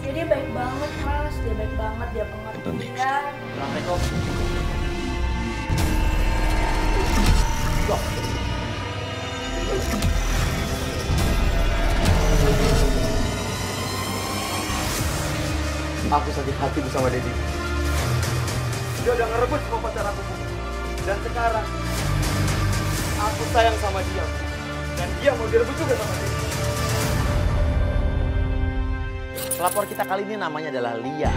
Ya dia baik banget mas, dia baik banget, dia pengertian. Assalamualaikum. Loh. Aku sakit hati bersama Dedi. Dia udah ngerebut semua pacar aku. Dan sekarang aku sayang sama dia. Dan dia mau direbut juga sama Dedi. Pelapor kita kali ini namanya adalah Lia.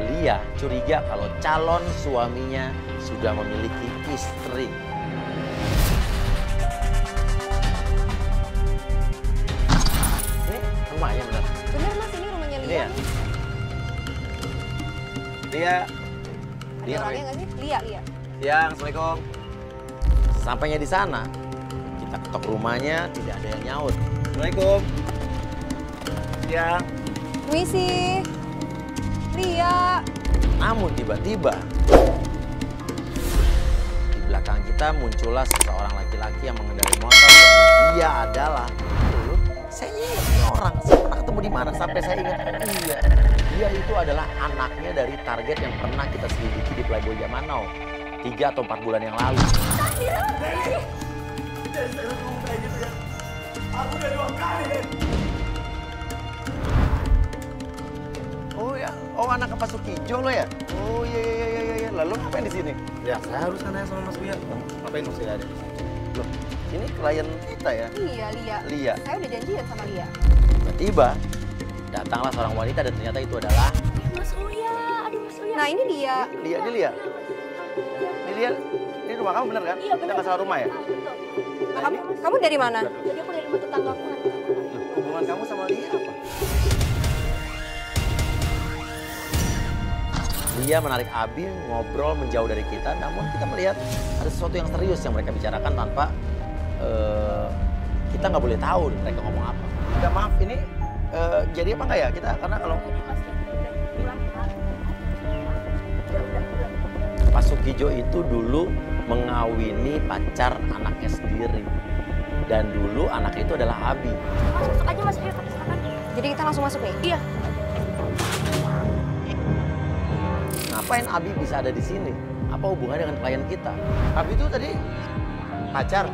Lia curiga kalau calon suaminya sudah memiliki istri. Ini rumahnya benar? Bener mas, ini rumahnya Ini Lia. ya? Lia. Ada orangnya nggak sih? Lia. Ya, Assalamualaikum. Sampainya di sana, kita ketok rumahnya, tidak ada yang nyaut. Assalamualaikum. Ya. Misi. Lia. Namun tiba-tiba di belakang kita muncullah seseorang laki-laki yang mengendarai motor. Dia adalah saya ingat ini orang. Saya pernah ketemu di mana sampai saya ingat. Iya. Dia itu adalah anaknya dari target yang pernah kita selidiki di Playboy Zaman Now 3 atau 4 bulan yang lalu. Aku udah 2 kali. Oh ya, oh anak Pak Sukijo lo ya? Oh iya. Lalu ngapain di sini? Ya, saya harus nanya sama Mas Buya. Ngapain Mas Buya ada di sini? Loh, ini klien kita ya? Iya, Lia. Lia. Saya udah janjian sama Lia. Tiba-tiba datanglah seorang wanita dan ternyata itu adalah Mas Uya, aduh Mas Uya. Nah ini dia. Lia. Ini Lia. Ini rumah kamu bener kan? Iya Kita benar. nggak salah rumah ya? Betul. Nah, kamu dari mana? Jadi aku dari rumah tetanggaku. Loh, hubungan kamu sama Lia apa? Lia menarik Abi, ngobrol menjauh dari kita, namun kita melihat ada sesuatu yang serius yang mereka bicarakan tanpa kita nggak boleh tahu mereka ngomong apa. Udah maaf, ini jadi apa nggak ya kita? Karena kalau Jadi Mas udah pulang kan? Udah. Pak Sukijo itu dulu mengawini pacar anaknya sendiri. Dan dulu anak itu adalah Abi. Mas masuk aja Mas Uya, silakan. Jadi kita langsung masuk nih? Iya. Ngapain Abi bisa ada di sini? Apa hubungannya dengan klien kita? Abi itu tadi pacar?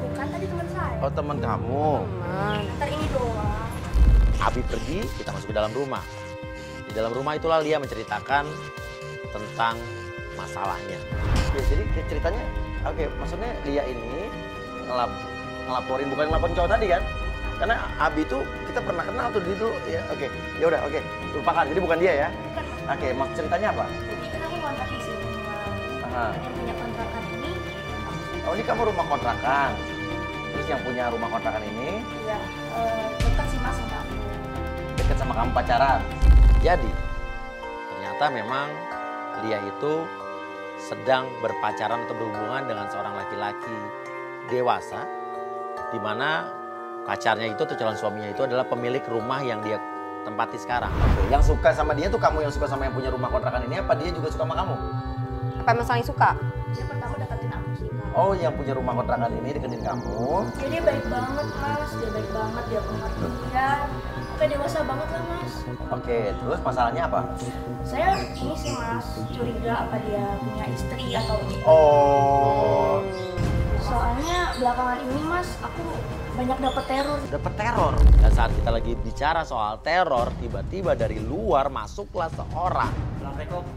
Bukan tadi teman saya. Oh teman kamu. Ntar ini doang. Abi pergi, kita masuk ke dalam rumah. Di dalam rumah itulah Lia menceritakan tentang masalahnya. Ya, jadi ceritanya, oke, maksudnya Lia ini ngelaporin, bukan ngelaporin cowok tadi kan? Karena Abi itu kita pernah kenal tuh dulu. Ya, oke, ya udah, oke, lupakan. Jadi bukan dia ya? Bukan. Oke, maksud ceritanya apa? Jadi kan aku kontrak di sini Mas. Aha. Dan yang punya kontrakan ini, Oh ini kamu rumah kontrakan. Terus yang punya rumah kontrakan ini ya dekat sih Mas sama aku. dekat sama kamu pacaran. Jadi ternyata memang Lia itu sedang berpacaran atau berhubungan dengan seorang laki-laki dewasa, di mana pacarnya itu atau calon suaminya itu adalah pemilik rumah yang dia tempati sekarang. Oke, yang suka sama dia tuh kamu yang suka sama yang punya rumah kontrakan ini, apa dia juga suka sama kamu? Apa emang saling suka? Dia pertama deketin aku sih Mas. Oh, yang punya rumah kontrakan ini deketin kamu. Ya, dia baik banget Mas, dia baik banget, dia pengertian. Kayak dewasa banget lah Mas. Oke, terus masalahnya apa? Saya ini sih Mas, curiga apa dia punya istri atau Oh, soalnya belakangan ini Mas, aku banyak dapet teror. dapat teror. Dan saat kita lagi bicara soal teror, tiba-tiba dari luar masuklah seorang. Assalamualaikum.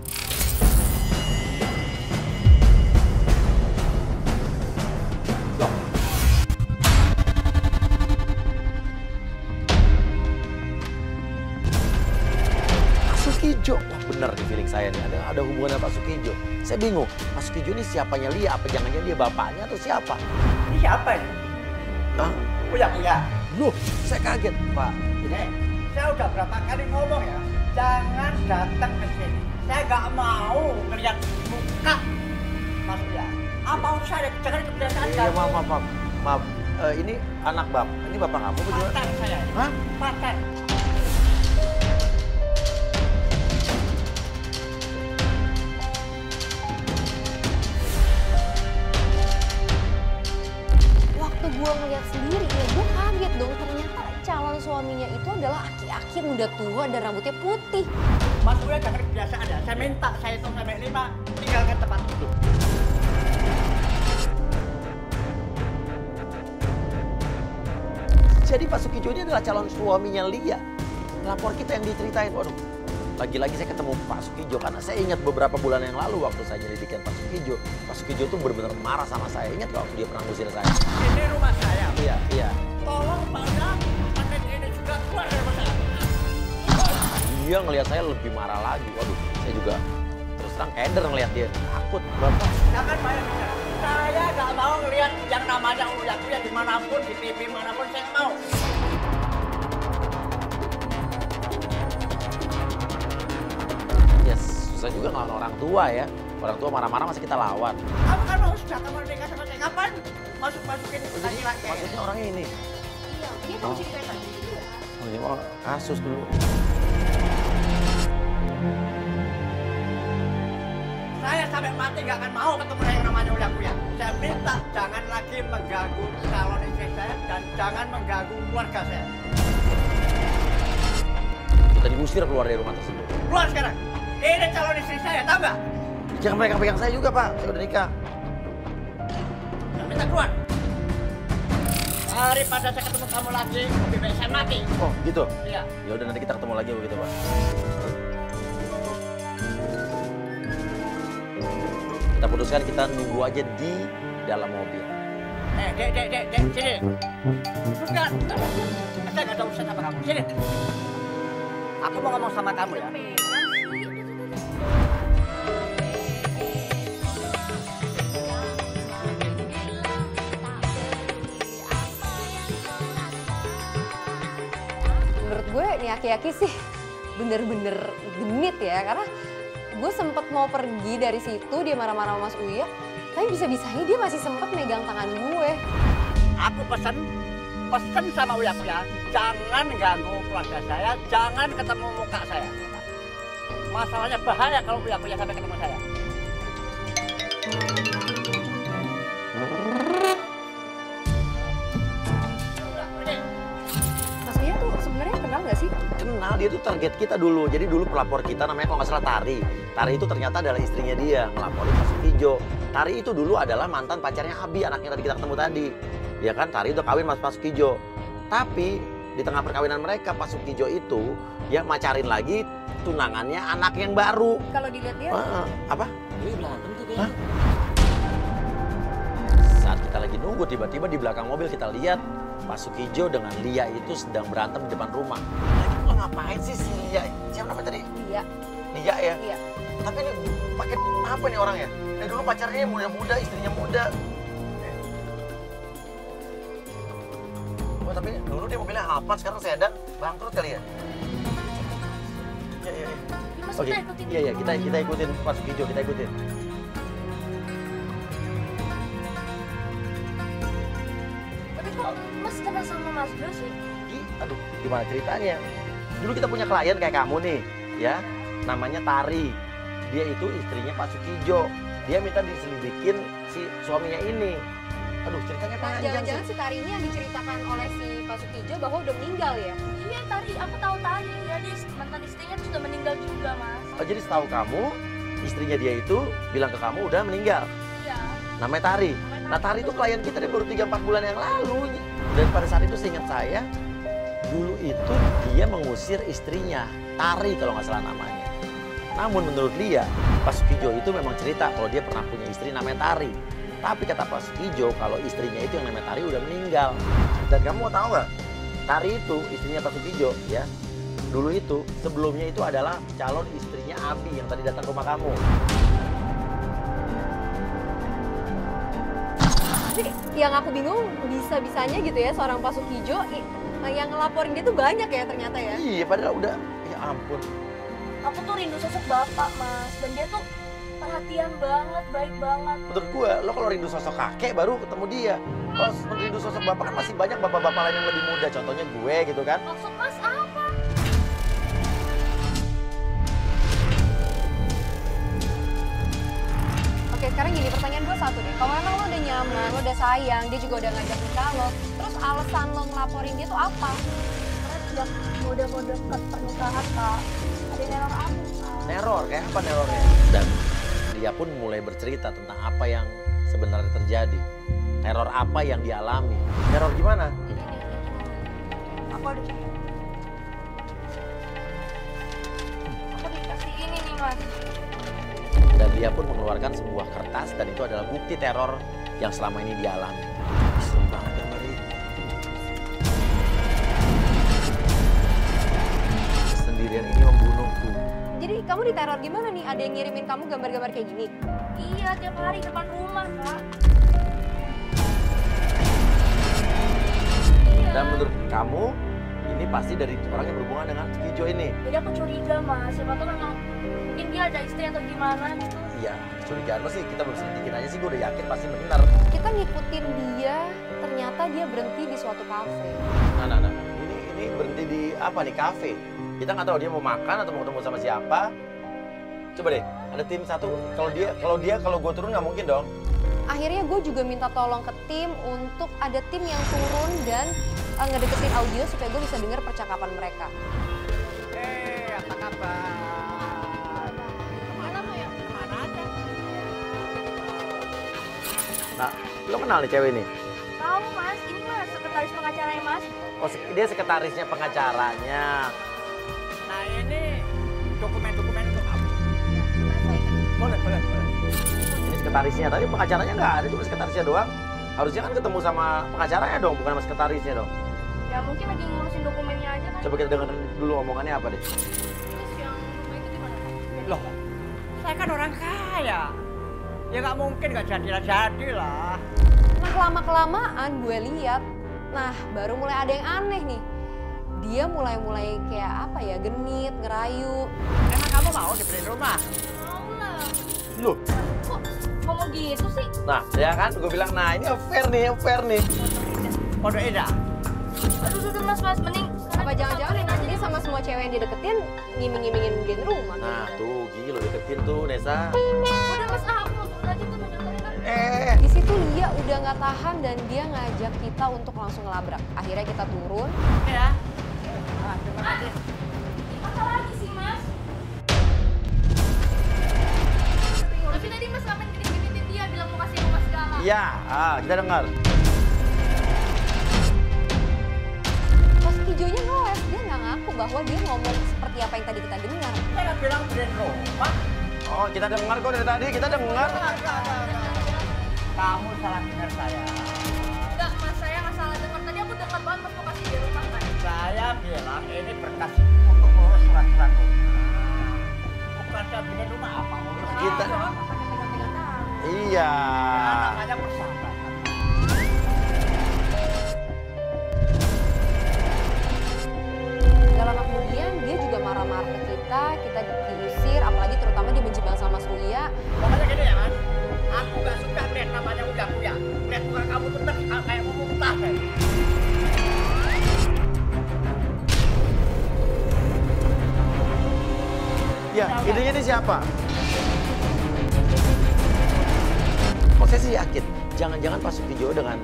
Pak Sukijo, wah bener nih feeling saya nih, ada hubungan dengan Pak Sukijo. Saya bingung, Pak Sukijo ini siapanya Lia, apa jangan-jangan dia bapaknya atau siapa? Ini siapa ini? Hah? Puya. Loh, saya kaget Pak. Saya udah berapa kali ngomong ya, jangan datang ke sini. Saya nggak mau ngeliat muka Mas Buya. Apa usah dengan kebiasaan Iya, maaf. Ini anak ini bapak kamu berdua? Paten saya. Hah? Paten. Waktu gue ngeliat sendiri ya gue kaget dong, ternyata calon suaminya itu adalah aki-aki yang udah tua dan rambutnya putih. Mas Uya jangan kebiasaan ya. Saya minta, saya hitung sampai 5, tinggalkan tempat itu. Jadi Pak Sukijo ini adalah calon suaminya Lia. Lapor kita yang diceritain, waduh. Lagi-lagi saya ketemu Pak Sukijo karena saya ingat beberapa bulan yang lalu waktu saya nyelidikin Pak Sukijo. Pak Sukijo tuh benar-benar marah sama saya. Ingat waktu dia pernah ngusir saya? Ini rumah saya. Iya, iya. Tolong Pak Uya, paket ini juga keluar dari rumah saya. Dia ngelihat saya lebih marah lagi. Waduh, saya juga terus terang keder ngelihat dia. Takut, Bapak. Jangan banyak bicara. Saya nggak mau ngelihat yang namanya Uya dimanapun, di TV manapun saya nggak mau. Ya susah juga ngelawan orang tua ya. Orang tua marah-marah masih kita lawan. Kamu kan mau sudah kamu nikah sama saya kapan? Masukin laki-laki. Maksudnya orang ini. Iya, dia tahu cerita tadi. Oh ini mah kasus dulu. Saya sampai mati nggak akan mau ketemu yang namanya Uya. Saya minta jangan lagi mengganggu calon istri saya dan jangan mengganggu keluarga saya. Kita diusir keluar dari rumah tersebut. Keluar sekarang. Ini calon istri saya, tahu nggak? Jangan pegang-pegang saya juga, Pak. Saya udah nikah. Saya minta keluar. Daripada saya ketemu kamu lagi, lebih baik saya mati. Oh, gitu? Iya. Ya udah nanti kita ketemu lagi begitu, Pak. Kita putuskan kita nunggu aja di dalam mobil. Dek, sini. Bukan. Saya nggak ada urusan sama kamu. Sini. Aku mau ngomong sama kamu ya. Menurut gue nih aki-aki sih bener-bener genit ya, karena gue sempet mau pergi dari situ, dia marah-marah sama Mas Uya, tapi bisa-bisanya dia masih sempet megang tangan gue. Aku pesen sama Uya, jangan ganggu keluarga saya, jangan ketemu muka saya. Masalahnya bahaya kalau Uya sampai ketemu saya. Mas Uya tuh sebenarnya kenal nggak sih? Kenal, dia tuh target kita dulu. Jadi dulu pelapor kita namanya kalau nggak salah Tari. Tari itu ternyata adalah istrinya dia, ngelaporin Pak Sukijo. Tari itu dulu adalah mantan pacarnya Abi, anaknya tadi kita ketemu tadi. Ya kan, Tari udah kawin sama Pak Sukijo. Tapi di tengah perkawinan mereka, Pak Sukijo itu ya macarin lagi tunangannya anak yang baru. Kalau dilihat dia, Apa? Ini berantem tuh kayaknya. Saat kita lagi nunggu, tiba-tiba di belakang mobil kita lihat Pak Sukijo dengan Lia itu sedang berantem di depan rumah. Lagi pula ngapain sih si Lia? Siapa namanya tadi? dia, Lia ya? iya. Tapi ini pakai apa nih orangnya? Dari dulu pacarnya muda-muda, istrinya muda. Oh tapi dulu dia mobilnya Alphard, sekarang sedan, bangkrut kali ya? Iya. Mas, Oke, kita ikutin. iya kita ikutin Pak Sukijo, kita ikutin. Tapi kok Mas kenal sama Mas Jo sih? Aduh, gimana ceritanya? Dulu kita punya klien kayak kamu nih, ya. Namanya Tari. Dia itu istrinya Pak Sukijo. Dia minta diselidikin si suaminya ini. Aduh, ceritanya Nah, panjang jangan-jangan sih. si Tari ini yang diceritakan oleh si Pak Sukijo bahwa udah meninggal ya? Iya Tari, aku tahu Tari. Ya dia mantan istrinya tuh sudah meninggal juga Mas. Oh, jadi setahu kamu, istrinya dia itu bilang ke kamu udah meninggal. Iya. Namanya Tari. Nah, Tari itu klien kita dia baru 3-4 bulan yang lalu. Dan pada saat itu seingat saya, dulu itu dia mengusir istrinya, Tari kalau nggak salah namanya. Namun menurut Lia, Pak Sukijo itu memang cerita kalau dia pernah punya istri namanya Tari. Tapi kata Pak Sukijo kalau istrinya itu yang namanya Tari udah meninggal. Dan kamu mau tahu nggak? Tari itu istrinya Pak Sukijo ya. Dulu itu sebelumnya itu adalah calon istrinya Abi yang tadi datang ke rumah kamu. Tapi yang aku bingung bisa-bisanya gitu ya seorang Pak Sukijo yang ngelaporin dia tuh banyak ya ternyata ya. Iya padahal udah, ya ampun. Aku tuh rindu sosok bapak Mas. Dan dia tuh perhatian banget, baik banget. Menurut gue, lo kalau rindu sosok kakek baru ketemu dia. Kalau rindu sosok bapak kan masih banyak bapak-bapak lain yang lebih muda. Contohnya gue gitu kan. Maksud Mas apa? Oke, sekarang gini, pertanyaan gue satu deh. Kalau memang lo udah nyaman, lo udah sayang, dia juga udah ngajak nikah lo, terus alasan lo ngelaporin dia tuh apa? Karena ngajak mau dekat pernikahan kak. Ada yang neror aku kak. Neror, kayak apa nerornya? Dan dia pun mulai bercerita tentang apa yang sebenarnya terjadi. Teror apa yang dialami. Teror gimana? Ini. Aku ada cerita. Aku dikasih ini nih mas. Dan dia pun mengeluarkan sebuah kertas dan itu adalah bukti teror yang selama ini dialami. Serem banget gambar ini. Sendirian ini membunuhku. Jadi kamu diteror gimana nih? Ada yang ngirimin kamu gambar-gambar kayak gini? Iya tiap hari depan rumah kak. Iya. Dan menurut kamu ini pasti dari orang yang berhubungan dengan Kijo ini. Jadi aku curiga mas, siapa tuh memang mungkin dia ada istri atau gimana gitu. Iya, curigaan lo sih kita belum selidikin aja sih, gue udah yakin pasti benar. Kita ngikutin dia, ternyata dia berhenti di suatu kafe. Nah. Ini berhenti di apa nih, kafe. Kita nggak tahu dia mau makan atau mau ketemu sama siapa. Coba deh, ada tim satu. Kalau gue turun nggak mungkin dong. Akhirnya gue juga minta tolong ke tim untuk ada tim yang turun dan ngedeketin audio supaya gue bisa dengar percakapan mereka. Apa kabar? Kemana mau ya? Kemana aja? Nah, lo kenal nih cewek ini? Tahu mas, ini mas sekretaris pengacaranya mas. Oh, dia sekretarisnya pengacaranya. Nah ini dokumen-dokumen untuk kamu. Boleh. Ini sekretarisnya, tapi pengacaranya nggak ada, cuma sekretarisnya doang. Harusnya kan ketemu sama pengacaranya dong, bukan sama sekretarisnya dong. Ya mungkin lagi ngurusin dokumennya aja kan. Coba kita dengerin dulu omongannya apa deh. Terus yang rumah itu gimana kak? Loh, saya kan orang kaya. Ya nggak mungkin nggak jadi lah. Nah lama-kelamaan gue lihat, nah baru mulai ada yang aneh nih. Dia mulai kayak apa ya, genit, ngerayu. Emang kamu mau dibeliin rumah? Mau lah. Loh, Kok ngomong gitu sih? nah ya kan, gue bilang, nah ini affair nih. Pondok Indah. Aduh mas, mending. Apa jangan-jangan dia sama semua cewek yang dideketin ngiming-ngimingin beliin rumah. Nah tuh, gila deketin tuh Nesa. Udah mas, aku mau turun aja tuh menyantarin. Di situ Lia udah nggak tahan dan dia ngajak kita untuk langsung ngelabrak. Akhirnya kita turun. Ya. Terima kasih. Apa lagi sih mas? Tapi tadi mas ngapain genit-genitin dia bilang mau kasih rumah segala. Iya, kita dengar. Pas Kijonya ngeles, dia nggak ngaku bahwa dia ngomong seperti apa yang tadi kita dengar. Saya nggak bilang beliin rumah. Oh, kita dengar kok dari tadi, kita dengar. Kamu salah dengar saya. Enggak mas, saya nggak salah dengar. Tadi aku dengar banget mas mau kasih dia rumah kan. Saya bilang ini berkas untuk ngurus surat-surat rumah. Bukan saya beliin rumah apa ngurus. Kita- Pakai pegang-pegang tangan. Iya. Namanya persahabatan. Gak lama kemudian dia juga marah-marah ke kita diusir, apalagi terutama dia benci banget sama Mas Uya. Pokoknya gini ya mas, aku gak suka melihat namanya uya-uya. Melihat muka kamu tuh kayak mau muntah deh. Ya, idenya ini siapa? Oh, saya sih yakin. Jangan-jangan Pak Sukijo dengan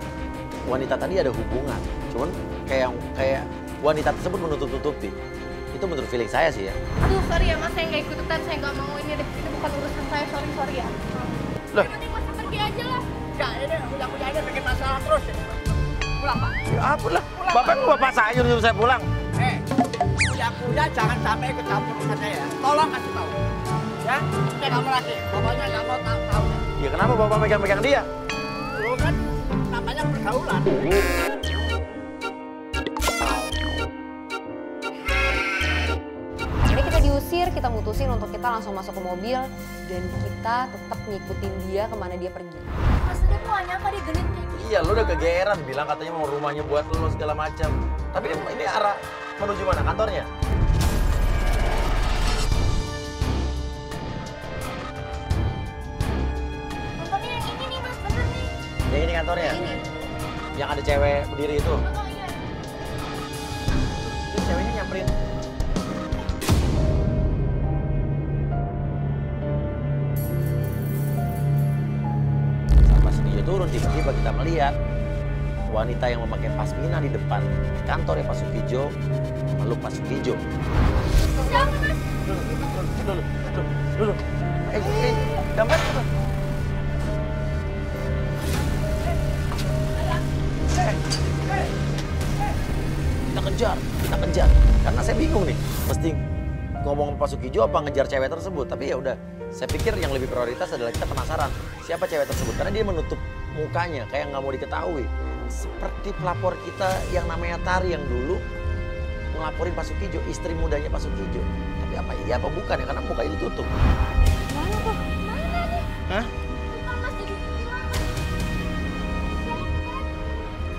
wanita tadi ada hubungan. Cuman kayak wanita tersebut menutup-tutupi. Itu menurut feeling saya sih ya. Aduh sorry ya mas, saya nggak ikutan, saya nggak mau ini deh. Ini bukan urusan saya, sorry ya. Loh. Yang penting mas pergi aja lah. Ya ini uya-uya ini bikin masalah terus. Pulang pak. Ya ampun lah. Bapak bapak saya nyuruh saya pulang. Uya-uya jangan sampai ikut campur urusan saya. Tolong kasih tahu. Ya, saya nggak mau lagi. Pokoknya nggak mau tahu. Ya kenapa bapak pegang-pegang dia? Lu kan namanya pergaulan. Akhirnya kita diusir, kita mutusin untuk kita langsung masuk ke mobil dan kita tetap ngikutin dia kemana dia pergi. Mas tadi aku nggak nyangka dia genit kayak gitu. Iya, lo udah kegeeran bilang katanya mau rumahnya buat lo segala macam. Tapi ini arah menuju mana? Kantornya? Contohnya yang ini nih mas, bener nih. Yang ini kantornya? Ini. Yang ada cewek berdiri itu? Oh iya. Itu ceweknya nyamperin. Pas dia turun, tiba-tiba kita melihat wanita yang memakai pasmina di depan kantor ya Pak Sukijo memeluk Pak Sukijo. Jangan mas. Dulu. Gambar. Kita kejar. Karena saya bingung nih, mesti ngomong Pak Sukijo apa ngejar cewek tersebut. Tapi ya udah, saya pikir yang lebih prioritas adalah kita penasaran siapa cewek tersebut. Karena dia menutup mukanya, kayak nggak mau diketahui. Seperti pelapor kita yang namanya Tari yang dulu ngelaporin Pak Sukijo, istri mudanya Pak Sukijo. Tapi apa iya apa bukan ya, karena mukanya ditutup. Mana tuh? Mana nih? Hah? Bukan mas jadi hilang.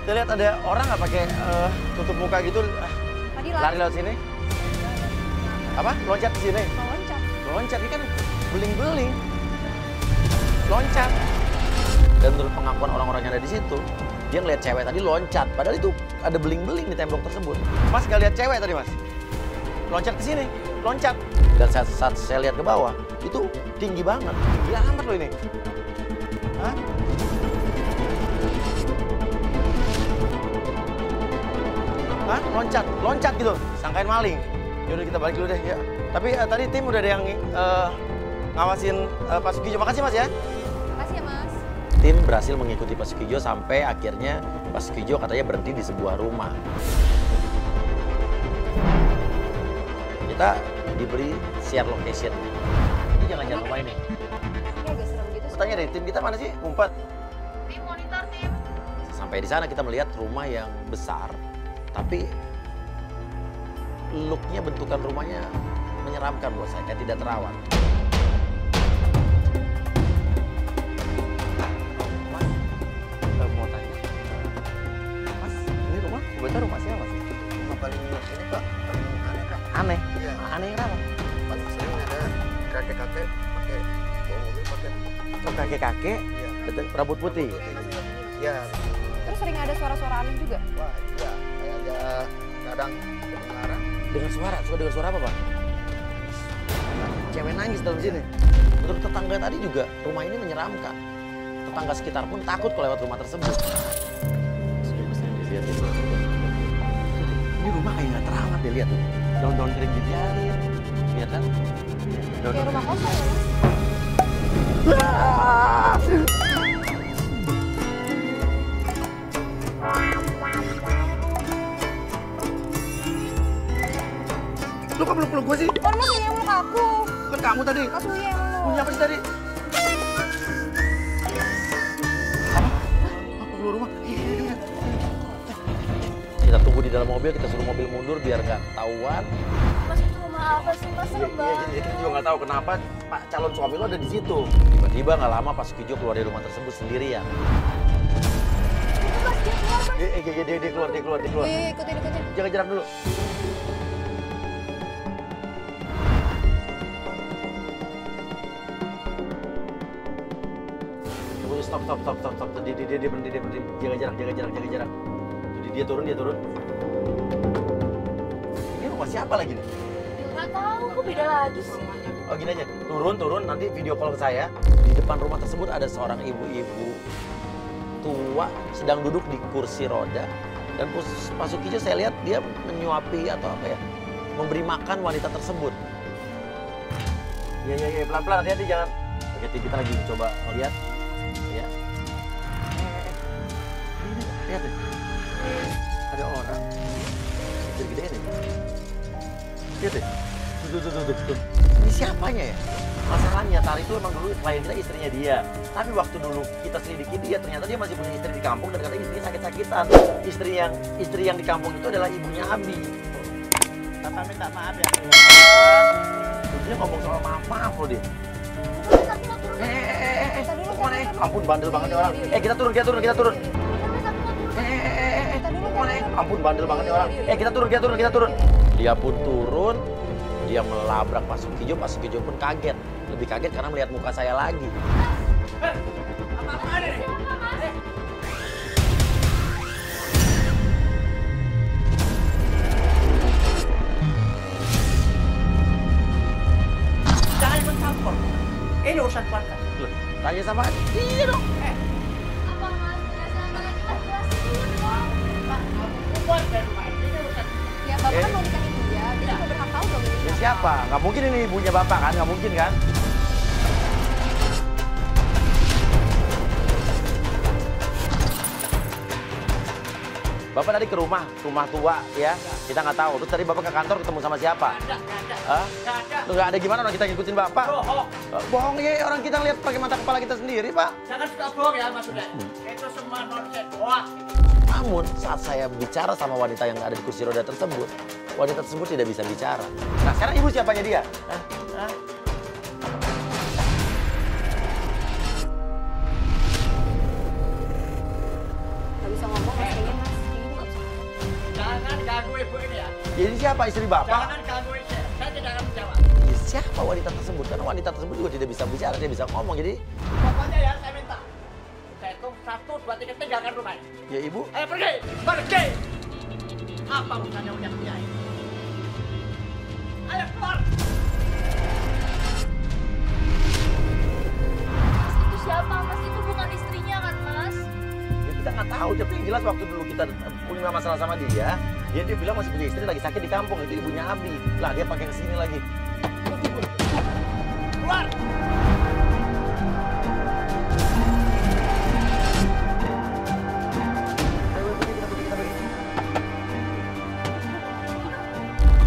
Kita lihat ada orang nggak pakai tutup muka gitu, Tadi lari lewat sini. Apa? Loncat ke sini. loncat. Loncat ini kan beling-beling. Loncat. Dan menurut pengakuan orang-orang yang ada di situ, dia ngeliat cewek tadi loncat. Padahal itu ada beling-beling di tembok tersebut. Mas nggak lihat cewek tadi, Mas? Loncat ke sini, loncat. Dan saat saya lihat ke bawah, itu tinggi banget. Tinggi amat loh ini. Hah? Hah? Loncat gitu. Sangkain maling. Yaudah kita balik dulu deh ya. Tapi tadi tim udah ada yang ngawasin Pak Sukijo. Makasih Mas ya. Makasih ya Mas. Tim berhasil mengikuti Pak Sukijo sampai akhirnya Pak Sukijo katanya berhenti di sebuah rumah. Kita diberi share location. Ini jangan rumah ini. Ini agak serem gitu. Aku tanya deh, tim kita mana sih? Ngumpet. Tim monitor tim. Sampai di sana kita melihat rumah yang besar, tapi looknya, bentukan rumahnya menyeramkan buat saya, kayak tidak terawat. Mas, mau tanya. Mas, ini rumah, kebetulan rumah siapa Mas? Rumah paling ini Kak, paling aneh Kak. Aneh? Iya. Aneh kenapa? Paling sering ada kakek-kakek pakai bawa mobil pakai. Oh kakek-kakek, Iya. rambut putih. Iya. Terus sering ada suara-suara aneh juga. Wah iya, kayak ada kadang kedengaran. Dengar suara, suka dengar suara apa Pak? Cewek nangis dalam sini. Menurut tetangga tadi juga rumah ini menyeramkan. Tetangga sekitar pun takut kalau lewat rumah tersebut. Lihat itu. Ini rumah kayak nggak terawat deh, lihat tuh. Daun-daun kering dibiarin. Lihat kan? Kayak rumah kosong ya Mas. Lu kok peluk-peluk gue sih? Kan Mas yang meluk aku. Kan kamu tadi. Mas Uya yang meluk. Punya apa sih tadi? Apa? Keluar rumah. Kita tunggu di dalam mobil, kita suruh mobil mundur biar nggak ketahuan. Mas itu rumah apa sih mas? Serem banget. Iya, kita juga nggak tahu kenapa Pak calon suami lo ada di situ. Tiba-tiba nggak lama Pak Sukijo keluar dari rumah tersebut sendirian. Itu mas dia keluar mas. Dia keluar. Iya, ikutin. Jaga jarak dulu. Stop. Dia berhenti. Jaga jarak. Jadi dia turun. Ini rumah siapa lagi nih? Nggak tahu, kok beda lagi sih. Oh gini aja, turun, nanti video call ke saya. Di depan rumah tersebut ada seorang ibu-ibu tua sedang duduk di kursi roda. Dan Pak Sukijo saya lihat dia menyuapi atau apa ya, memberi makan wanita tersebut. Iya, pelan-pelan, hati-hati jangan. Oke, kita lagi coba lihat. Ya. Ini, lihat deh. Ada orang. Gede-gede nih. Lihat deh. Tuh. Ini siapanya ya? Masalahnya Tari itu emang dulu klien kita istrinya dia. Tapi waktu dulu kita selidiki dia, ternyata dia masih punya istri di kampung dan katanya istrinya sakit-sakitan. Istri yang di kampung itu adalah ibunya Abi. Bapak minta maaf ya. Dia ngomong soal maaf loh dia. Mas aku mau turun. Kemana ya? Ampun bandel banget nih orang. Kita turun. Mas aku mau turun. Ampun bandel banget nih orang. Kita turun. Dia pun turun. Dia melabrak Pak Sukijo pun kaget. Lebih kaget karena melihat muka saya lagi. Apa-apaan ini? Jangan ikut campur. Ini urusan keluarga. Loh, tanya sama dia dong. Apa mas? Nggak sama lagi mas jelasin dong. Pak, kamu keluar dari rumah ini urusan. Ya Bapak kan mau nikahin siapa? Nggak mungkin ini ibunya bapak kan? Nggak mungkin kan? Bapak tadi ke rumah tua ya. Kita nggak tahu. Terus tadi bapak ke kantor ketemu sama siapa? Nggak ada. Hah? Nggak ada. Lu nggak ada gimana orang kita ngikutin bapak? Bohong. Bohong ya, orang kita lihat pakai mata kepala kita sendiri, Pak. Jangan suka bohong ya maksudnya. Itu semua manusia doang. Namun saat saya bicara sama wanita yang ada di kursi roda tersebut, wanita tersebut tidak bisa bicara. Nah sekarang ibu siapanya dia? Hah? Hah? Nggak bisa ngomong mas, kayaknya mas. Kayaknya nggak bisa. Jangan ganggu ibu ini ya. Jadi siapa istri bapak? Jangan ganggu ini. Saya tidak akan menjawab. Ya, siapa wanita tersebut? Karena wanita tersebut juga tidak bisa bicara, dia bisa ngomong. Jadi Pokoknya ya saya minta. Saya hitung 1, 2, 3 tinggalkan rumah ini. ya ibu, Ayo pergi. Pergi. Apa urusannya udah punya ini? Ayo keluar. Mas itu siapa? Mas itu bukan istrinya kan mas? ya kita nggak tahu. Tapi yang jelas waktu dulu kita punya masalah sama dia bilang masih punya istri lagi sakit di kampung. Itu ibunya Abi. Lah dia pakai kesini lagi. Keluar.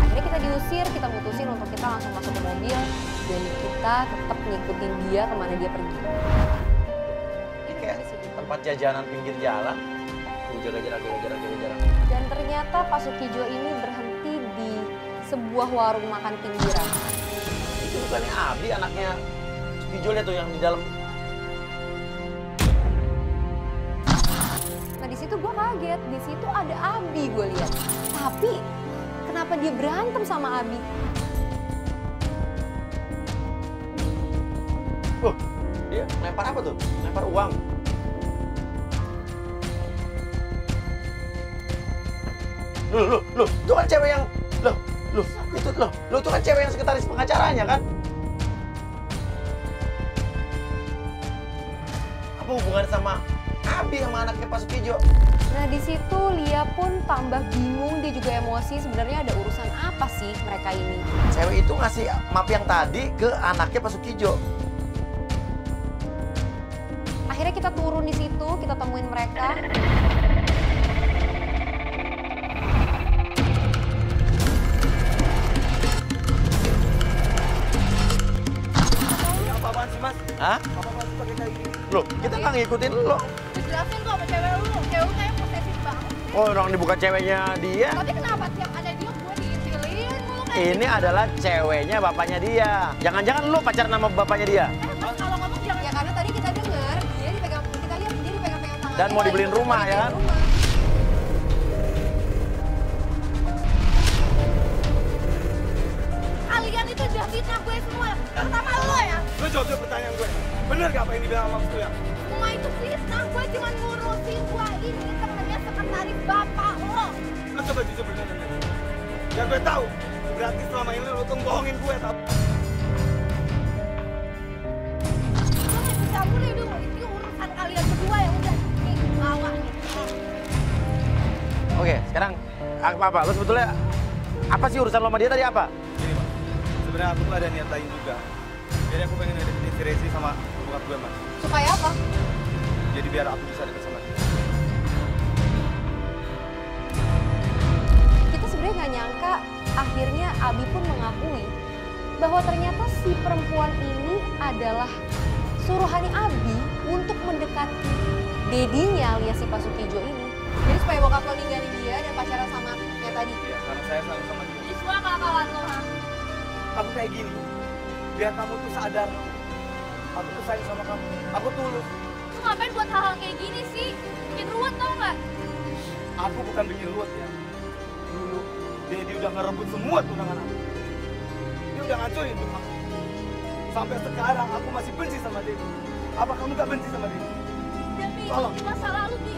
Akhirnya kita diusir, kita mutusin untuk kita langsung masuk ke mobil dan kita tetap ngikutin dia kemana dia pergi. Ini kayak tempat jajanan pinggir jalan. Jaga jarak. Dan ternyata Pak Sukijo ini berhenti di sebuah warung makan pinggiran. Itu bukannya Abi anaknya Sukijo lihat tuh yang di dalam. Nah di situ gue kaget, di situ ada Abi gue lihat. Tapi kenapa dia berantem sama Abi? Dia lempar apa tuh? Lempar uang. Loh, itu kan cewek yang itu kan cewek yang sekretaris pengacaranya kan? Apa hubungannya sama Abi sama anaknya Pak Sukijo? Nah di situ Lia pun tambah bingung, dia juga emosi. Sebenarnya ada urusan apa sih mereka ini? Cewek itu ngasih map yang tadi ke anaknya Pak Sukijo. Akhirnya kita turun di situ, kita temuin mereka. Apa-apaan sih mas? Hah? Apa-apaan sih pakai kayak gini? Loh, kita nggak ngikutin lo. Dijelasin tuh sama cewek lu. Cewek lu kayak posesif banget. Oh, orang ini bukan ceweknya dia. Tapi kenapa tiap ada dia gue diitilin mulu kayak Ini adalah ceweknya bapaknya dia. Jangan-jangan lu pacaran sama bapaknya dia. Mas kalau ngomong jangan Ya karena tadi kita dengar dia dipegang, kita lihat dia dipegang-pegang tangan. Dan mau dibeliin rumah, ya kan? kalian itu udah fitnah gue semua. Terutama lo ya. Lo jawab dulu pertanyaan gue. Bener gak apa yang dibilang sama Mas ya? Semua itu fitnah. Gue cuma ngurusin gue ini temennya sekretaris bapak lo. Lo coba jujur bener bener. Biar gue tahu. Berarti selama ini lo tuh bohongin gue tau. Lo gak bisa campur ya dulu. Itu urusan kalian berdua ya udah. Nih bawa nih. Oke, sekarang apa? Lu sebetulnya apa sih urusan lo sama dia tadi apa? Gini mas. Sebenarnya aku tuh ada niat lain juga. Jadi aku pengen deketin si Rezi sama bokap gue mas. Supaya apa? Jadi biar aku bisa deket sama dia. Kita sebenarnya nggak nyangka akhirnya Abi pun mengakui bahwa ternyata si perempuan ini adalah suruhannya Abi untuk mendekati dedinya alias si Pak Sukijo ini. Jadi supaya bokap lo ninggalin dia dan pacaran sama yang tadi. Iya, karena saya selalu sama dia. Ini semua kawan lo ha. Aku kayak gini. Biar kamu tuh sadar. Aku tuh sayang sama kamu. Aku tulus. Lu ngapain buat hal-hal kayak gini sih? Bikin ruwet tau gak? Aku bukan bikin ruwet ya. Dulu, Dedi udah ngerebut semua tunangan aku. Dia udah ngancurin hidup aku. Sampai sekarang aku masih benci sama Dedi. Apa kamu gak benci sama Dedi? Demi Tolong. masa lalu Bi.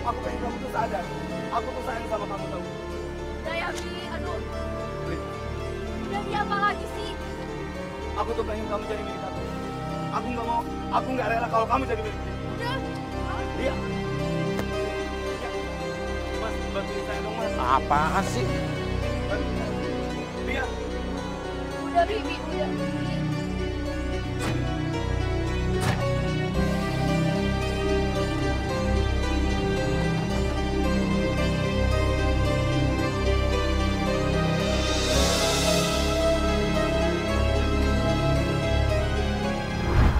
Aku pengen kamu tuh sadar. Aku tuh sayang sama kamu tau. Udah ya Bi, aduh. Li, Udah Bi apa lagi sih? aku tuh pengen kamu jadi milik aku. Aku nggak mau, aku nggak rela kalau kamu jadi milik dia. Udah. Dia. Mas, bantuin saya dong mas. Apaan sih? Bantuin. Dia. Udah Bibi, udah Bibi.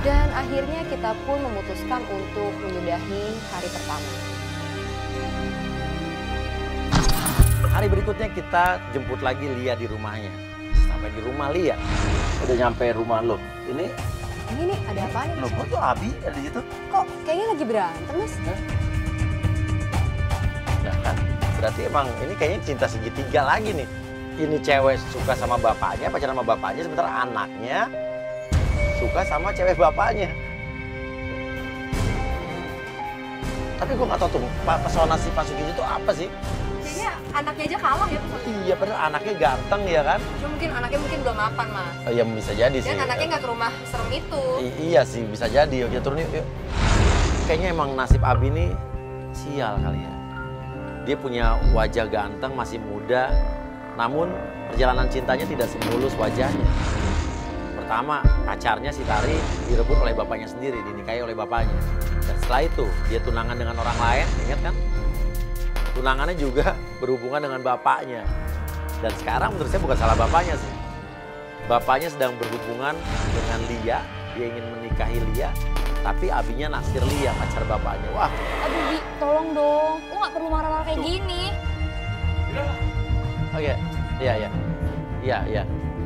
Dan akhirnya kita pun memutuskan untuk menyudahi hari pertama. Hari berikutnya kita jemput lagi Lia di rumahnya. Sampai di rumah Lia. Udah nyampe rumah lo. Ini Ini nih, ada apa nih? lo kok tuh Abi ada di situ? Kok kayaknya lagi berantem, Mas? Nah kan, berarti emang ini kayaknya cinta segitiga lagi nih. Ini cewek suka sama bapaknya, pacaran sama bapaknya, sementara anaknya suka sama cewek bapaknya. Tapi gue gak tau tuh, pesona si Pak Sugiji itu apa sih? Kayaknya anaknya aja kalah ya. Iya, padahal anaknya ganteng ya kan? Cuma mungkin anaknya belum mapan, Mas. Oh, iya bisa jadi sih. Dan anaknya nggak ke rumah serem itu. Iya sih, bisa jadi. Yuk, kita turun yuk. Kayaknya emang nasib Abi ini sial kali ya. Dia punya wajah ganteng, masih muda, namun perjalanan cintanya tidak semulus wajahnya. Pertama, pacarnya si Tari direbut oleh bapaknya sendiri, dinikahi oleh bapaknya. Dan setelah itu, dia tunangan dengan orang lain, ingat kan? Tunangannya juga berhubungan dengan bapaknya. Dan sekarang menurut saya bukan salah bapaknya sih. Bapaknya sedang berhubungan dengan Lia, dia ingin menikahi Lia, tapi Abinya naksir Lia, pacar bapaknya. Wah, Aduh Bi, tolong dong. Lo gak perlu marah-marah kayak gini. oke, iya.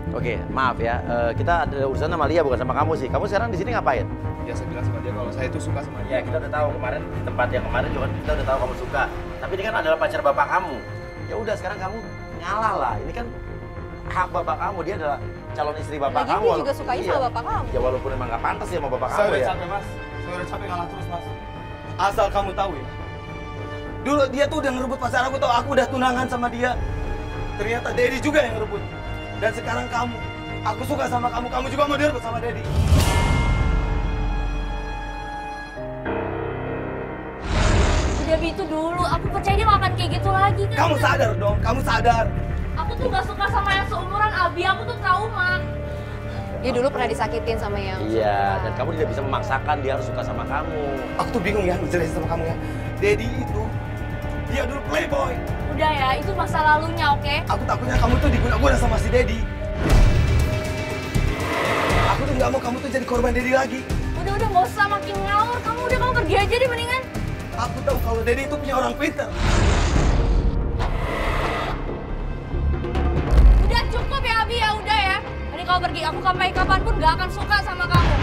Oke, maaf ya, kita ada urusan sama Lia bukan sama kamu sih. Kamu sekarang di sini ngapain? Ya saya bilang sama dia kalau saya itu suka sama dia. Ya, kita udah tahu kemarin di tempat yang kemarin juga kita udah tahu kamu suka. Tapi ini kan adalah pacar bapak kamu. Ya udah sekarang kamu ngalah lah. Ini kan hak bapak kamu, dia adalah calon istri bapak Lagian kamu. dia juga sukanya sama bapak kamu. Ya walaupun emang gak pantas ya sama bapak Saya kamu udah ya. capek mas, saya udah capek ngalah terus mas. Asal kamu tahu ya, dulu dia tuh udah ngerebut pacar aku, tau aku udah tunangan sama dia. Ternyata Dedi juga yang ngerebut. Dan sekarang kamu, aku suka sama kamu, kamu juga mau direbut sama Dedi. Udah Bi, itu dulu. Aku percaya dia gak akan kayak gitu lagi kan. Kamu sadar dong, kamu sadar. Aku tuh gak suka sama yang seumuran Abi. Aku tuh trauma. Dia dulu pernah disakitin sama yang Iya, dan kamu tidak bisa memaksakan dia harus suka sama kamu. Aku tuh bingung ya, ngejelasin sama kamu ya. Dedi itu, dia dulu playboy. Udah ya, itu masa lalunya, oke? Aku takutnya kamu tuh diguna-guna sama si Dedi. Aku tuh nggak mau kamu tuh jadi korban Dedi lagi. Udah gak usah makin ngawur. Kamu pergi aja deh mendingan. Aku tahu kalau Dedi itu punya orang pintar. Udah cukup ya Abi, ya udah ya. Mending kau pergi, aku sampai kapanpun gak akan suka sama kamu.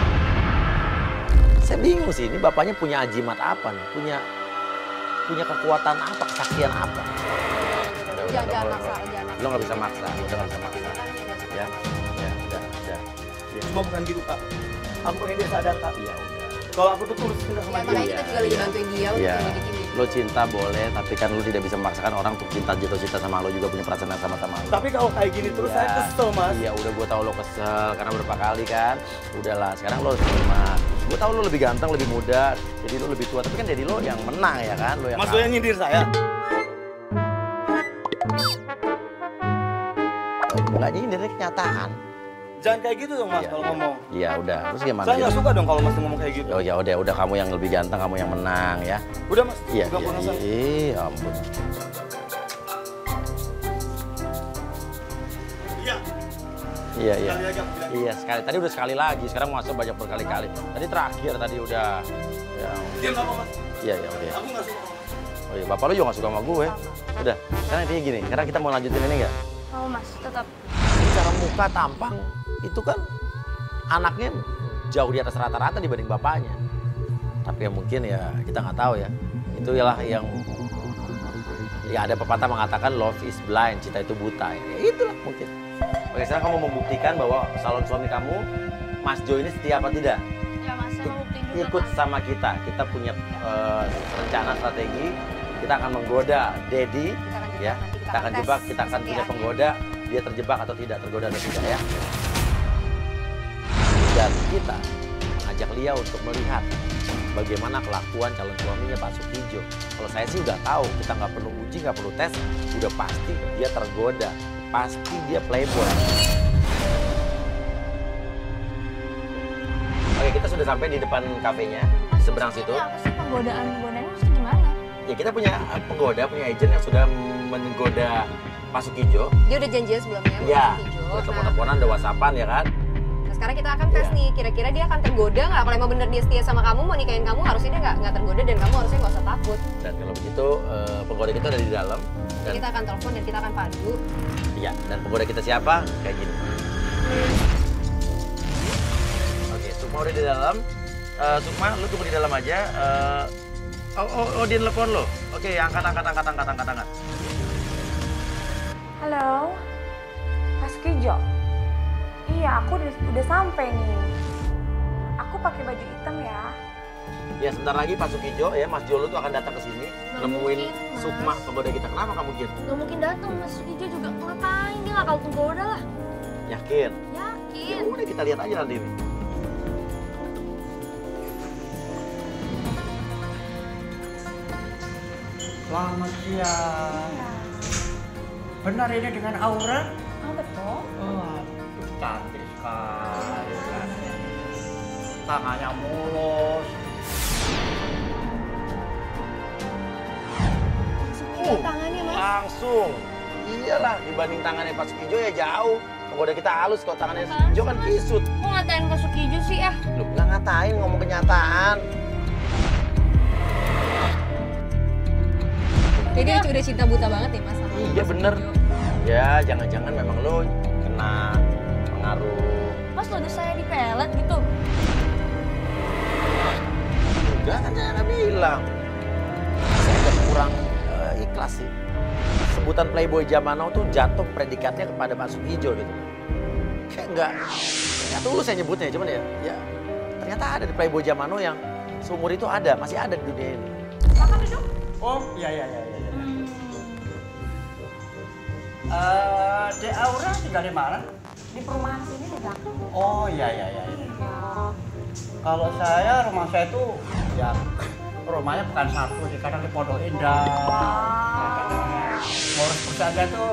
Saya bingung sih, ini bapaknya punya ajimat apa nih? Punya kekuatan apa, kesaktian apa? Jangan maksa, jangan Lo nggak bisa maksa, udah nggak bisa maksa. Ya, udah. Cuma bukan gitu, Pak. Aku pengen dia sadar, Pak. Ya udah. Kalau aku tuh tulus cinta sama Ya, dia. makanya kita juga lagi bantuin dia untuk Iya, ngedikin dia. lo cinta boleh, tapi kan lo tidak bisa memaksakan orang untuk jatuh cinta sama lo juga punya perasaan yang sama-sama lo. Tapi kalau kayak gini terus saya kesel, Mas. Iya, udah gue tahu lo kesel karena berapa kali kan. Udahlah, sekarang lo terima. Gue tahu lo lebih ganteng, lebih muda, jadi lo lebih tua. Tapi kan jadi lo yang menang ya kan, lo yang Mas, lo yang nyindir saya. nggak nyindir, ini kenyataan. Jangan kayak gitu dong, Mas, Iya. kalau ngomong. Iya, udah. Terus gimana? Saya nggak suka dong kalau Mas ngomong kayak gitu. Oh ya udah kamu yang lebih ganteng, kamu yang menang ya. Udah, Mas. Iya, Bukan iya, pernah saya. iya, ampun. Iya. Iya. Sekali aja aku bilang. Iya, sekali. Tadi udah sekali lagi, sekarang masuk banyak berkali-kali. Tadi terakhir tadi udah. Ya, Dia nggak mau, Mas. iya, oke. Aku nggak suka, Mas. Oh iya, bapak lu juga gak suka sama gue. Udah, sekarang intinya gini, sekarang kita mau lanjutin ini nggak? Mau Mas, tetap. Secara muka tampang, itu kan anaknya jauh di atas rata-rata dibanding bapaknya. Tapi ya mungkin ya kita nggak tahu ya. Itu ialah yang ya ada pepatah mengatakan love is blind, cinta itu buta. Ya itulah mungkin. Oke, sekarang kamu membuktikan bahwa calon suami kamu, Mas Jo ini setia apa tidak? Ya Mas, saya mau buktiin juga Ikut Mas. sama kita. Kita punya rencana strategi. Kita akan menggoda Dedi, ya. Kita akan jebak, kita akan punya penggoda. Dia terjebak atau tidak, tergoda atau tidak ya. Dan kita mengajak Lia untuk melihat bagaimana kelakuan calon suaminya Pak Sukijjo. Kalau saya sih udah tahu, kita nggak perlu uji, nggak perlu tes, udah pasti dia tergoda, pasti dia playboy. udah sampai di depan kafenya, seberang situ. Ini apa sih penggodaan-penggodaannya maksudnya gimana? Ya kita punya penggoda, punya agent yang sudah menggoda Pak Sukijo. Dia udah janjian sebelumnya. Iya, sama Hijau. udah telepon-teleponan, udah whatsappan ya kan. Nah, sekarang kita akan tes Iya. nih, kira-kira dia akan tergoda nggak? Kalau emang bener dia setia sama kamu, mau nikahin kamu, harusnya dia nggak tergoda dan kamu harusnya nggak usah takut. Dan kalau begitu penggoda kita ada di dalam. Dan Kita akan telepon dan kita akan padu. iya, dan penggoda kita siapa? Kayak gini. Oke, Sukma udah di dalam. Sukma, lu tunggu di dalam aja. Oh, dia telepon lo. Oke, angkat. Halo, Mas Kijo. Iya, aku udah sampai nih. Aku pakai baju hitam ya. Ya sebentar lagi Pak Sukijo ya, Mas Jolo tuh akan datang ke sini nemuin mungkin, Mas. Sukma penggoda kita. Kenapa kamu Gin? Gak mungkin datang, Mas Sukijo juga ngapain? Dia gak kalau penggoda lah. Yakin? Ya Yakin. udah kita lihat aja nanti nih. Selamat siang. Benar ini dengan Aura? Oh, betul. Oh, cantik sekali. Tangannya mulus. Tangannya, Mas. Langsung. Iyalah, dibanding tangannya Pak Sukijo ya jauh. Penggoda kita halus, kalau tangannya Sukijo kan kisut. Kok ngatain ke Sukijo sih ah? Lu nggak ngatain, ngomong kenyataan. Jadi dia udah cinta buta banget nih, Mas. Sama Iya Mas bener. Kijo. Ya jangan-jangan memang lo kena pengaruh. Mas tuduh saya dipelet gitu? Enggak kan saya nggak bilang. Saya agak kurang ikhlas sih. Sebutan playboy zaman now tuh jatuh predikatnya kepada Pak Sukijo gitu. Kayak nggak tulus saya nyebutnya, cuman ya ternyata ada di playboy zaman now yang seumur itu ada, masih ada di dunia ini. Makan duduk. Oh, iya. Dek Aura tinggal di mana? Di perumahan sini di belakang. Oh, iya. Iya. Kalau saya, rumah saya itu ya rumahnya bukan satu, sih kadang di Pondok Indah. Ngurus perusahaan itu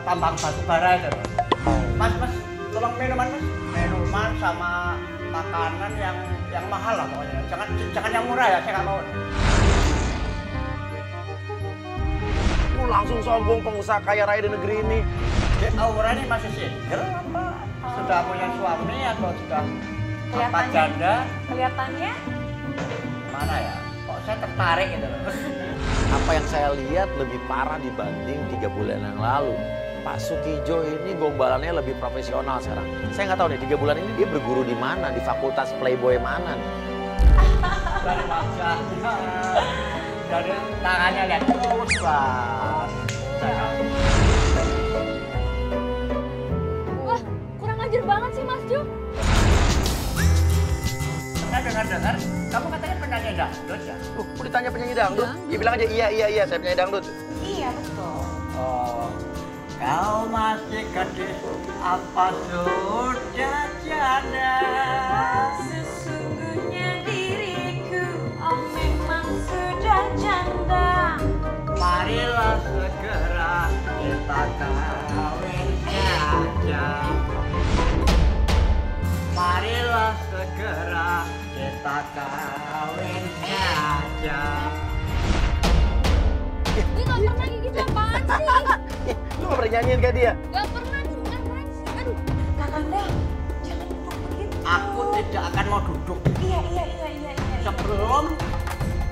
tambang batu bara itu. Mas, tolong minuman mas. Minuman sama makanan yang mahal lah pokoknya. Jangan yang murah ya, saya nggak mau. Lu langsung sombong pengusaha kaya raya di negeri ini. Dek Aura ini masih single apa? Sudah punya suami atau sudah apa Kelihatannya. janda? Kelihatannya Mana ya? Kok saya tertarik gitu loh. Apa yang saya lihat lebih parah dibanding 3 bulan yang lalu. Pak Sukijo ini gombalannya lebih profesional sekarang. Saya nggak tahu nih 3 bulan ini dia berguru di mana, di fakultas playboy mana nih. Dari wajahnya, dari tangannya lihat terus lah. Wah, kurang ajar banget sih Mas Jo. Saya dengar kamu katanya penyanyi dangdut ya? Mau ditanya penyanyi dangdut? Ya bilang aja iya saya penyanyi dangdut. iya betul. Oh, kau masih gadis apa sudah janda? Sesungguhnya diriku oh memang sudah janda. Marilah segera kita kawin saja. Marilah segera kita kawin saja. Dia gak pernah kayak gitu apaan sih? Lu gak pernah nyanyiin kayak dia? Gak pernah nih, ngapain sih? Aduh. Kakanda, jangan duduk begitu. Aku tidak akan mau duduk Iya. sebelum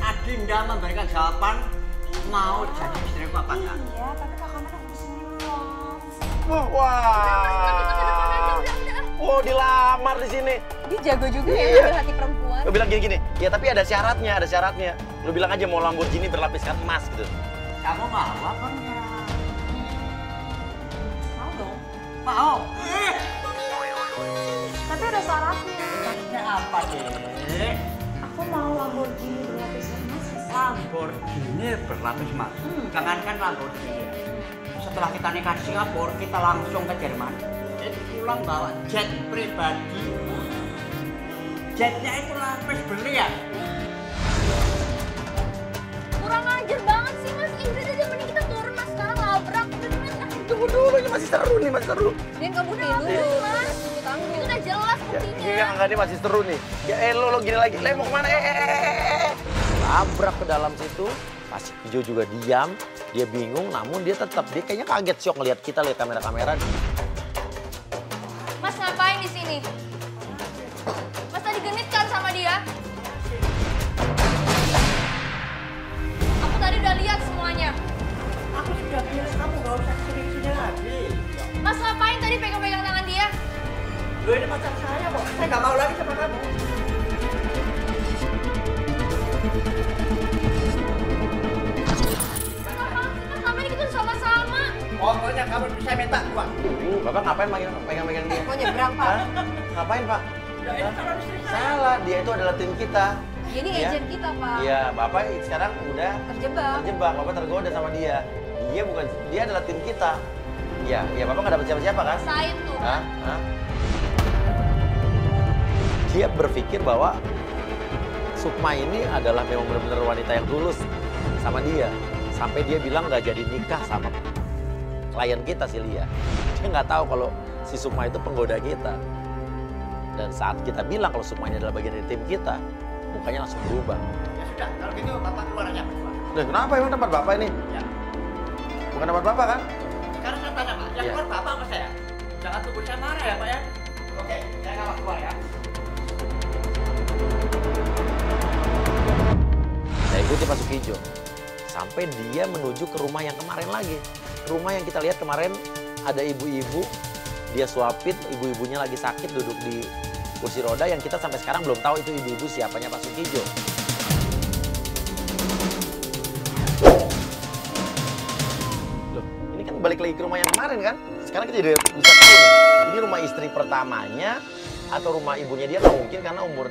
Adinda memberikan jawaban mau jadi istriku apa enggak. Iya, tapi Kakanda tunggu di sini loh. Wah. Oh, dilamar di sini. Dia jago juga ya Iya. ngambil hati perempuan. Lu bilang gini. Ya tapi ada syaratnya. Lu bilang aja mau Lamborghini berlapiskan emas gitu. Kamu mau apa enggak? Mau dong. Mau. Tapi ada syaratnya. Maksudnya apa, Dek? Aku mau Lamborghini berlapis emas. Lamborghini berlapis emas. Jangankan Lamborghini. Setelah kita nikah di Singapura, kita langsung ke Jerman. Itu pulang bawa jet pribadi. Jetnya itu lapis beli ya. Kurang ajar banget sih Mas. Udah aja mending kita turun Mas. Sekarang labrak. Mas. Tunggu dulu, ini masih seru nih, masih seru. Dan kamu tidur, Mas. tunggu tangguh. Itu udah jelas buktinya. Enggak, ini masih seru nih. Ya lo gini lagi. Le mau kemana? Labrak ke dalam situ. Pasuk Ijo juga diam. Dia bingung, namun dia kayaknya kaget syok ngelihat kita, lihat kamera-kamera. Mas ngapain di sini? Mas tadi genit kan sama dia? Aku tadi udah lihat semuanya. Aku sudah bilang kamu gak usah kesini-sini lagi. Mas ngapain tadi pegang-pegang tangan dia? Loh ini pacar saya kok. Saya gak mau lagi sama kamu. Pokoknya kamu bisa minta uang. Bapak ngapain pegang-pegang dia? Mau nyebrang, Pak? Hah? Ngapain, Pak? Ya ini calon istri saya. Salah, dia itu adalah tim kita. Jadi Iya. agent kita, Pak. Iya, Bapak sekarang udah Terjebak. Bapak tergoda sama dia. Dia adalah tim kita. Iya, Bapak nggak dapat siapa-siapa kan? Sain tuh. Hah? Dia berpikir bahwa Sukma ini adalah memang benar-benar wanita yang tulus sama dia. Sampai dia bilang nggak jadi nikah sama klien kita si Lia. Dia nggak tahu kalau si Sukma itu penggoda kita. Dan saat kita bilang kalau Sukma ini adalah bagian dari tim kita, mukanya langsung berubah. Ya sudah, kalau gitu Bapak keluar aja. Loh, kenapa emang tempat Bapak ini? Ya. Bukan tempat Bapak kan? Sekarang saya tanya Pak, yang Iya. keluar Bapak apa saya? Jangan tunggu saya marah ya Pak ya. Oke, saya nggak mau keluar ya. Saya ikuti Pak Sukijo. Sampai dia menuju ke rumah yang kemarin lagi. Rumah yang kita lihat kemarin ada ibu-ibu, dia suapin, ibu-ibunya lagi sakit duduk di kursi roda yang kita sampai sekarang belum tahu itu ibu-ibu siapanya Pak Sukijo. Loh, ini kan balik lagi ke rumah yang kemarin kan? Sekarang kita jadi bisa tahu nih, ini rumah istri pertamanya atau rumah ibunya dia nggak mungkin karena umur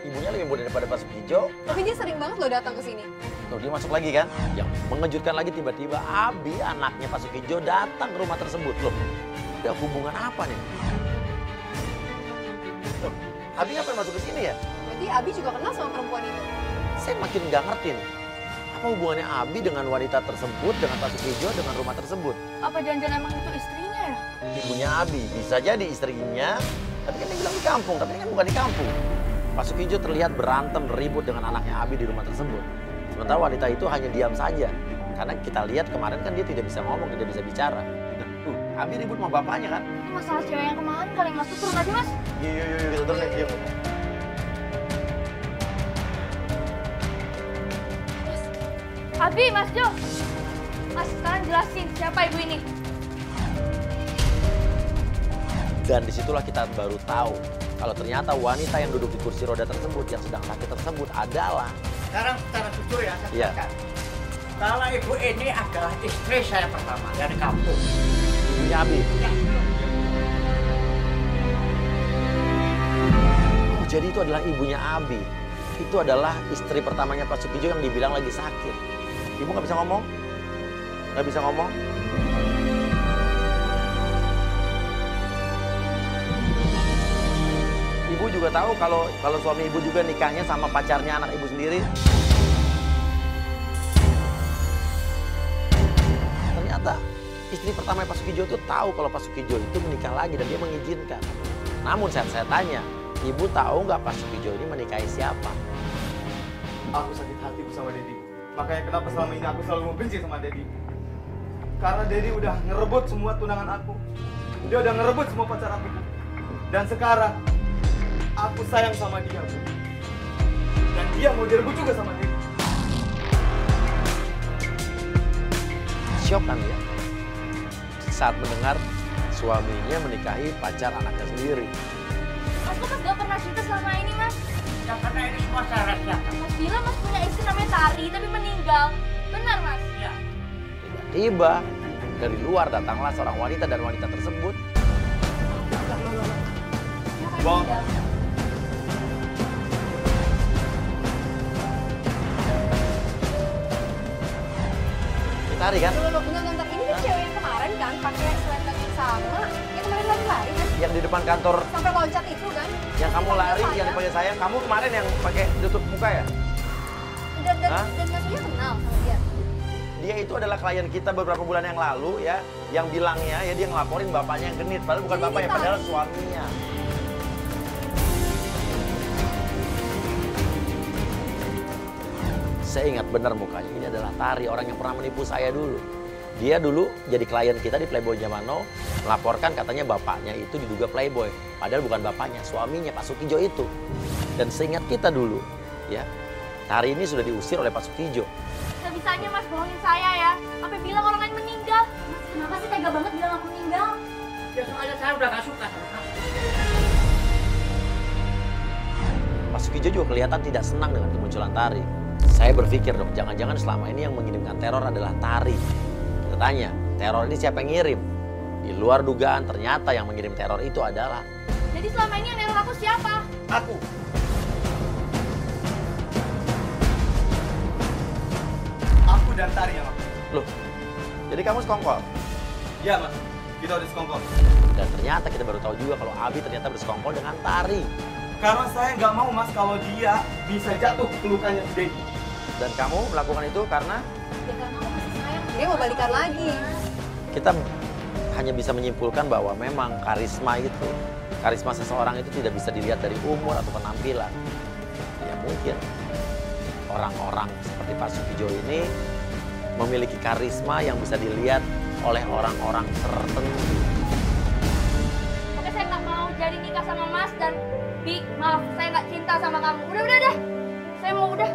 ibunya lebih muda daripada Pak Sukijo. Tapi dia sering banget loh datang ke sini. Tuh, dia masuk lagi kan? Yang mengejutkan lagi tiba-tiba Abi, anaknya Pak Sukijo datang ke rumah tersebut. Loh, ada hubungan apa nih? Loh, Abi ngapain masuk ke sini ya? Berarti Abi juga kenal sama perempuan itu. Saya makin nggak ngerti nih. Apa hubungannya Abi dengan wanita tersebut, dengan Pak Sukijo, dengan rumah tersebut? Apa jangan-jangan emang itu istrinya ya? Ibunya Abi, bisa jadi istrinya. Tapi kan dia bilang di kampung, tapi ini kan bukan di kampung. Pak Sukijo terlihat berantem, ribut dengan anaknya Abi di rumah tersebut. Sementara wanita itu hanya diam saja. Karena kita lihat kemarin kan dia tidak bisa ngomong, tidak bisa bicara. Abi ribut sama bapaknya kan? Itu masalah cewek yang kemarin kali Mas, tuh turun aja Mas. Iya, kita terus yuk. Abi, Mas Jo. Mas, sekarang jelasin siapa ibu ini. Dan disitulah kita baru tahu kalau ternyata wanita yang duduk di kursi roda tersebut, yang sedang sakit tersebut adalah... Sekarang secara jujur ya, saya Iya. katakan. Kalau ibu ini adalah istri saya pertama dari kampung. Ibunya Abi. Ya. Oh, jadi itu adalah ibunya Abi. Itu adalah istri pertamanya Pak Sukijo yang dibilang lagi sakit. Ibu nggak bisa ngomong? Nggak bisa ngomong? Ibu juga tahu kalau suami ibu juga nikahnya sama pacarnya anak ibu sendiri. Ternyata istri pertama Pak Sukijo itu tahu kalau Pak Sukijo itu menikah lagi dan dia mengizinkan. Namun saya tanya, ibu tahu nggak Pak Sukijo ini menikahi siapa? Aku sakit hati sama Dedi. Makanya kenapa selama ini aku selalu membenci sama Dedi. Karena Dedi udah ngerebut semua tunangan aku. Dia udah ngerebut semua pacar aku. Dan sekarang aku sayang sama dia, Bu. Dan dia mau direbut juga sama Dedi. Syok kan dia saat mendengar suaminya menikahi pacar anaknya sendiri. Mas, kok Mas gak pernah cerita selama ini, Mas? Ya karena ini semua saya rahasiakan. Mas bilang Mas punya istri namanya Tari, tapi meninggal. Benar, Mas? Ya. Tiba-tiba dari luar datanglah seorang wanita dan wanita tersebut Bang, Tari kan? Loh, bentar. Ini kan cewek yang kemarin kan, pakai selendang yang sama. Yang kemarin lari kan? Yang di depan kantor Sampai loncat itu kan? yang kamu lari, yang dipanggil saya, kamu kemarin yang pakai tutup muka ya? Hah? Dan Mas Lia kenal sama dia? Dia itu adalah klien kita beberapa bulan yang lalu ya, yang bilangnya ya dia ngelaporin bapaknya yang genit, padahal bukan Jadi bapaknya, ini padahal Tari. suaminya. Saya ingat benar mukanya, ini adalah Tari, orang yang pernah menipu saya dulu. Dia dulu jadi klien kita di Playboy Zaman Now, melaporkan katanya bapaknya itu diduga Playboy. Padahal bukan bapaknya, suaminya Pak Sukijo itu. Dan seingat kita dulu, ya, Tari ini sudah diusir oleh Pak Sukijo. Bisa-bisanya Mas bohongin saya ya. Sampai bilang orang lain meninggal. Mas, kenapa sih tega banget bilang aku meninggal? Ya soalnya saya udah gak suka sama kamu. Pak Sukijo juga kelihatan tidak senang dengan kemunculan Tari. Saya berpikir dong, jangan-jangan selama ini yang mengirimkan teror adalah Tari. Kita tanya, teror ini siapa yang ngirim? Di luar dugaan ternyata yang mengirim teror itu adalah... Jadi selama ini yang neror aku siapa? Aku. Aku dan Tari yang lakukan. Loh, jadi kamu sekongkol? Iya mas, kita udah sekongkol. Dan ternyata kita baru tahu juga kalau Abi ternyata bersekongkol dengan Tari. Karena saya nggak mau mas kalau dia bisa jatuh pelukannya si Dedi. Dan kamu melakukan itu karena Ya karena aku masih sayang. Dia mau balikan lagi. kita hanya bisa menyimpulkan bahwa memang karisma seseorang itu tidak bisa dilihat dari umur atau penampilan. Ya mungkin orang-orang seperti Pak Sukijo ini memiliki karisma yang bisa dilihat oleh orang-orang tertentu. Oke, saya nggak mau jadi nikah sama Mas dan Bi, maaf, saya nggak cinta sama kamu. Udah. Saya mau udah.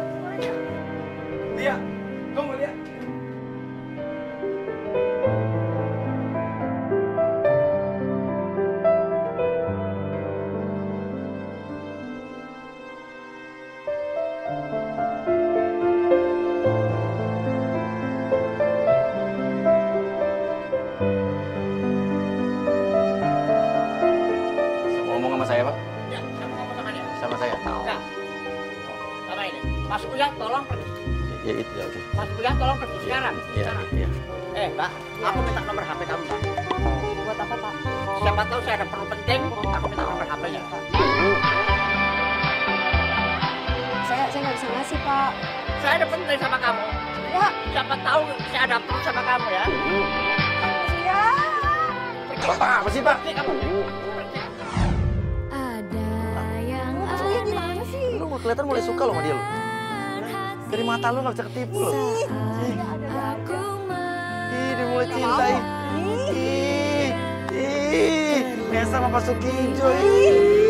Lia, tunggu Lia. Mau ngomong sama saya, Pak? Ya, kamu ngomong sama dia. Sama saya? Enggak. Sama ini. Mas Uya tolong pergi. Ya itu ya udah. Mas Uya tolong pergi sekarang. Iya, Sekarang. iya. Mbak, aku minta nomor HP kamu, Mbak. Buat apa, Pak? Siapa tahu saya ada perlu penting, aku minta nomor HP-nya. Saya nggak bisa ngasih, Pak. Saya ada penting sama kamu. Ya, Siapa tahu saya ada perlu sama kamu ya. ya. Bapak apa sih, Pak? Pergi kamu. Pergi. Mas Uya gimana sih? Lu kelihatan mulai suka loh sama dia lo. Dari mata lu gak bisa ketipu loh. Ih, dia mulai cinta. Ih, Nesa sama Pak Sukijo. Ih.